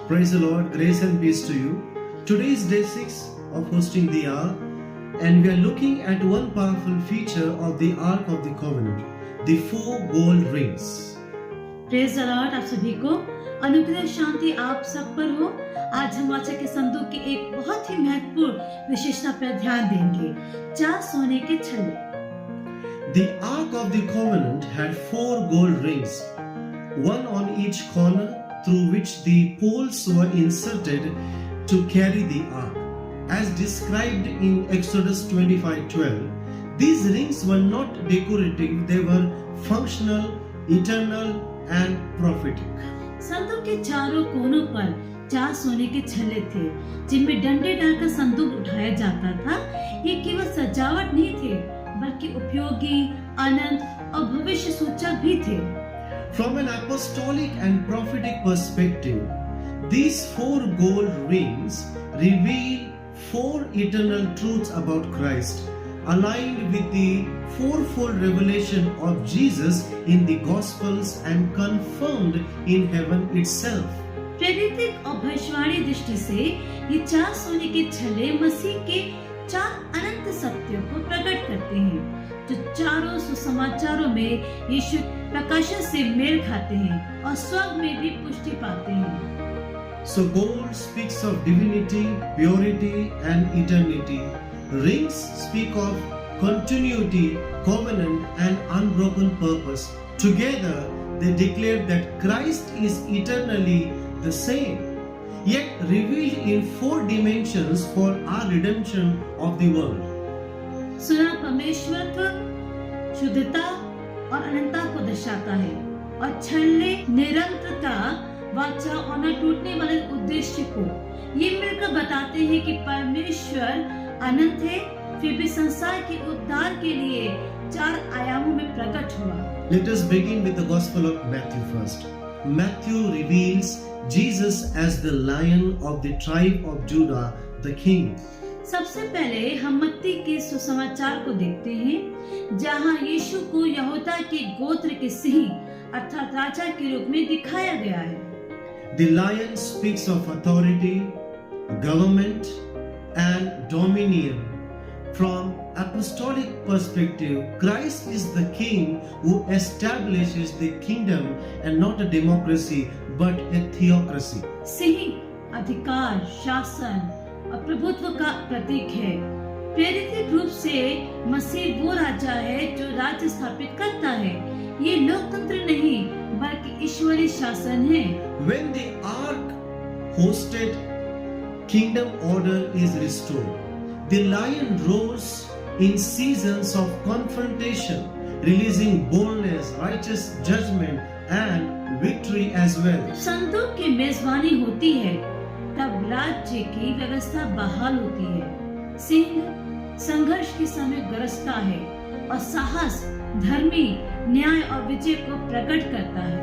Praise the Lord, grace and peace to you. Today is day 6 of hosting the Ark, and we are looking at one powerful feature of the Ark of the Covenant, the 4 gold rings. Praise the Lord, आप सभी को अनुग्रह शांति आप सब पर हो। आज हम वाचा के संदूक की एक बहुत ही महत्वपूर्ण विशेषता पर ध्यान देंगे, 4 सोने के छल्ले। The Ark of the Covenant had 4 gold rings, one on each corner, through which the poles were inserted to carry the ark. As described in Exodus 25:12, these rings were not decorative, they were functional, eternal and prophetic. संदूक के चारों कोनों पर 4 सोने के छल्ले थे, जिनमें डंडे डालकर संदूक उठाया जाता था। ये केवल सजावट नहीं थे, बल्कि उपयोगी, अनंत और भविष्य सूचक भी थे। From an apostolic and prophetic perspective, these 4 gold rings reveal 4 eternal truths about Christ, aligned with the fourfold revelation of Jesus in the Gospels and confirmed in heaven itself. प्रेरित और भविष्यवाणी दृष्टि से ये 4 सोने के छल्ले मसीह के 4 अनंत सत्यों को प्रकट करते हैं, जो चारों सुसमाचारों में यीशु प्रकाशन से मेल खाते हैं और स्वर्ग में भी पुष्टि पाते हैं। So gold speaks of divinity, purity and eternity. Rings speak of continuity, covenant and unbroken purpose. Together they declare that Christ is eternally the same, yet revealed in 4 dimensions for our redemption of the world. सुना परमेश्वरत्व, शुद्धता और अनंतता को दर्शाता है, और छल्ले निरंतरता, वाचा और न टूटने वाले उद्देश्य को ये मिलकर बताते हैं कि परमेश्वर अनंत है, फिर भी संसार के उद्धार के लिए 4 आयामों में प्रकट हुआ। Let us begin with the Gospel of Matthew first. Matthew reveals Jesus as the Lion of the tribe of Judah, the King. सबसे पहले हम मत्ती के सुसमाचार को देखते हैं, जहां यीशु को यहूदा के गोत्र के सिंह अर्थात राजा के रूप में दिखाया गया है। The lion speaks of authority, government and dominion. From apostolic perspective, Christ is the king who establishes the kingdom and not a democracy but a theocracy. Singh अधिकार, शासन और प्रभुत्व का प्रतीक है। प्रेरित रूप से मसीह वो राजा है जो राज्य स्थापित करता है। ये लोकतंत्र नहीं, बल्कि ईश्वरीय शासन है। When the ark hosted, kingdom order is restored. The lion roars in seasons of confrontation, releasing boldness, righteous judgment and victory as well. संतों की मेजबानी होती है, तब राज्य की व्यवस्था बहाल होती है। सिंह संघर्ष के समय गरजता है और साहस, धर्मी, न्याय और विजय को प्रकट करता है।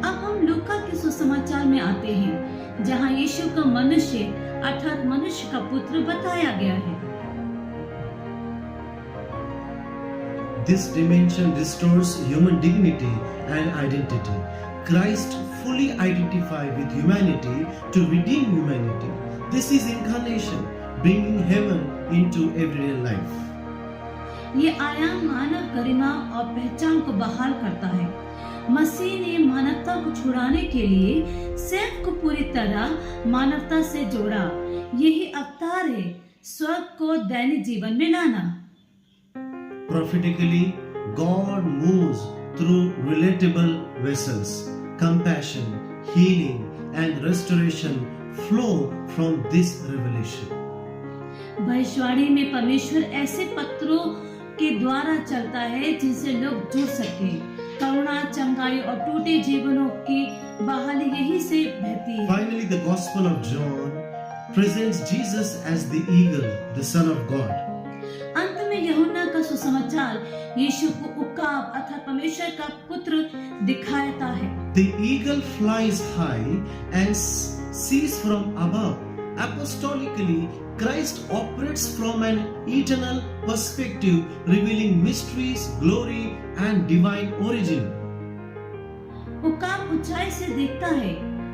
अब हम लूका के सुसमाचार में आते हैं, जहां यीशु का मनुष्य अर्थात मनुष्य का पुत्र बताया गया है। This dimension restores human dignity and identity. Christ fully identified with humanity to redeem humanity. This is incarnation, bringing heaven into everyday life. ये आयाम मानव गरिमा और पहचान को बहाल करता है। मसीह ने मानवता को छुड़ाने के लिए स्वयं को पूरी तरह मानवता से जोड़ा। यही अवतार है, स्वर्ग को दैनिक जीवन में लाना। Prophetically, God moves through relatable vessels. Compassion, healing, and restoration flow from this revelation. भविष्यवाणी में परमेश्वर ऐसे पत्रों के द्वारा चलता है जिनसे लोग जुड़ सके। करुणा, चंगाई और टूटे जीवनों की बहाली यही से बहती है। Finally, the Gospel of John presents Jesus as the eagle, the Son of God. अंत में यूहन्ना का सुसमाचार यीशु को उकाब अर्थात परमेश्वर का पुत्र दिखाता है। The eagle flies high and sees from above. Apostolically, Christ operates from an eternal perspective, revealing mysteries, glory, and divine origin. वो काम ऊंचाई से देखता है।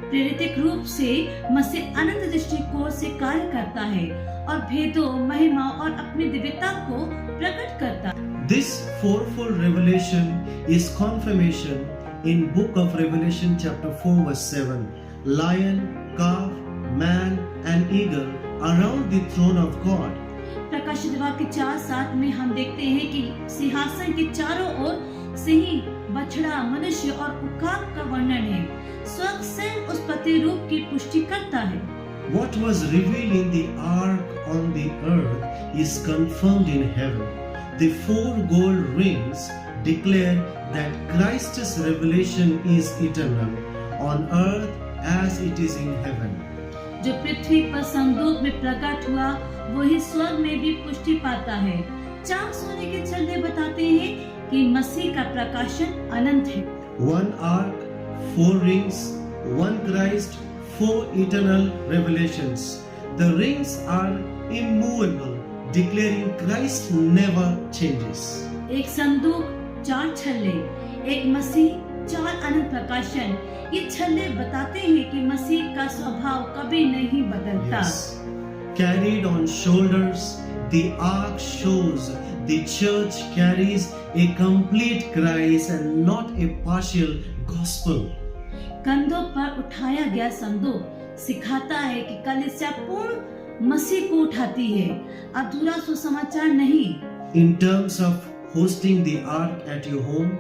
प्रेरित रूप से मसीह अनंत दृष्टिकोण से कार्य करता है और भेदों, महिमा और अपनी दिव्यता को प्रकट करता है। This fourfold revelation is confirmation in book of Revelation chapter 4 verse 7. Lion, calf, man and eagle around the throne of God. प्रकाशित वाक्य 4:7 में हम देखते हैं कि सिंहासन के चारों ओर सिंह, बछड़ा, मनुष्य और उकाब का वर्णन है। स्वर्ग स्वयं उस प्रतिरूप की पुष्टि करता है। What was revealed in the ark on the earth is confirmed in heaven. The four gold rings declare that Christ's revelation is eternal on earth as it is in heaven. जो पृथ्वी पर संदूक में प्रकट हुआ वही स्वर्ग में भी पुष्टि पाता है। 4 सोने के छल्ले बताते हैं कि मसीह का प्रकाशन अनंत है। One ark, 4 rings, one Christ, 4 eternal revelations. The rings are immovable, declaring Christ never changes. एक संदूक, 4 छल्ले, एक मसीह, 4 अनंत प्रकाशन। ये छल्ले बताते हैं कि मसीह का स्वभाव कभी नहीं बदलता। Yes. Carried on shoulders, the ark shows the church carries a complete Christ and not a partial gospel. कंधों पर उठाया गया संदूक सिखाता है कि कलीसिया पूर्ण मसीह को उठाती है, अधूरा सुसमाचार नहीं। In terms of hosting the ark at your home,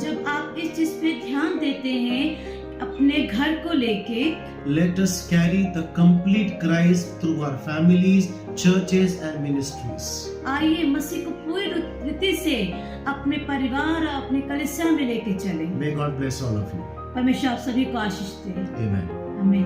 जब आप इस चीज पे ध्यान देते हैं अपने घर को लेके, let us carry the complete Christ through our families, churches and ministries. आइए मसीह को पूरी रीति से अपने परिवार और अपने कलीसिया में लेके चलें। May God bless all of you. परमेश्वर आप सभी को आशीष दे। Amen. आमीन।